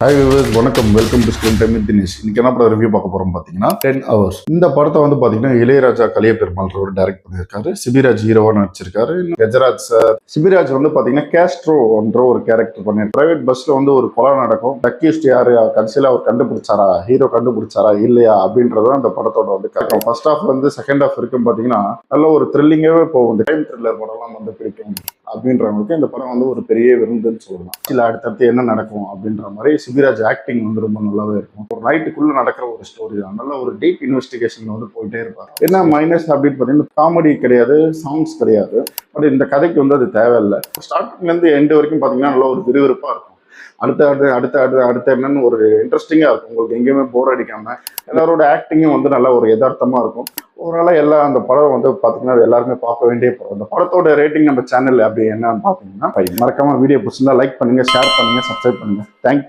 Hi viewers, வணக்கம். Welcome to screen time with Dinesh. இன்னைக்கு என்ன படம் ரிவ்யூ பார்க்க போறோம் பார்த்தீங்கன்னா 10 hours. இந்த படத்தை வந்து பார்த்தீங்கன்னா இளையராஜா கலியபெருமாள் டைரக்ட் பண்ணியிருக்காரு. சிபிராஜ் ஹீரோவா நடிச்சிருக்காரு. கஜராஜ் சார். சிபிராஜ் வந்து பார்த்தீங்கன்னா கேஸ்ட்ரோ என்ற ஒரு கேரக்டர் பண்ணிருக்காரு. பிரைவேட் பஸ்ல வந்து ஒரு கொலை நடக்கும். அக்யூஸ்ட் யாரு, கடைசியில் அவர் கண்டுபிடிச்சாரா, ஹீரோ கண்டுபிடிச்சாரா இல்லையா அப்படின்றத அந்த படத்தோட வந்து கரெக்ட். ஃபர்ஸ்ட் ஹாஃப் வந்து செகண்ட் ஹாஃப் இருக்கும் பார்த்தீங்கன்னா நல்ல ஒரு த்ரில்லிங்காகவே போகும். டைம் த்ரில்லர் படம்லாம் வந்து பிடிக்கும் அப்படின்றவங்களுக்கு இந்த படம் வந்து ஒரு பெரிய விருந்துன்னு சொல்லலாம். இல்லை அடுத்தடுத்து என்ன நடக்கும் அப்படின்ற மாதிரி சிபிராஜ் ஆக்டிங் வந்து ரொம்ப நல்லாவே இருக்கும். ஒரு நைட்டுக்குள்ள நடக்கிற ஒரு ஸ்டோரி தான். நல்ல ஒரு டீப் இன்வெஸ்டிகேஷன் வந்து போயிட்டே இருப்பாரு. என்ன மைனஸ் அப்படின்னு பார்த்தீங்கன்னா காமெடி கிடையாது, சாங்ஸ் கிடையாது. பட் இந்த கதைக்கு வந்து அது தேவையில்லை. ஸ்டார்டிங்ல இருந்து எண்டு வரைக்கும் பார்த்தீங்கன்னா நல்ல ஒரு விறுவிறுப்பா இருக்கும். அடுத்த என்னன்னு ஒரு இன்ட்ரெஸ்டிங்காக இருக்கும். உங்களுக்கு எங்கேயுமே போர் அடிக்காம எல்லாரோட ஆக்டிங்கும் வந்து நல்லா ஒரு யதார்த்தமாக இருக்கும். ஓவராலாக எல்லாம் அந்த படம் வந்து பார்த்தீங்கன்னா எல்லாருமே பார்க்க வேண்டிய படம். அந்த படத்தோட ரேட்டிங் நம்ம சேனல் அப்படி என்னன்னு பார்த்தீங்கன்னா மறக்காம வீடியோ பிடிச்சிருந்தா லைக் பண்ணுங்க, ஷேர் பண்ணுங்க, சப்ஸ்கிரைப் பண்ணுங்க. தேங்க்யூ.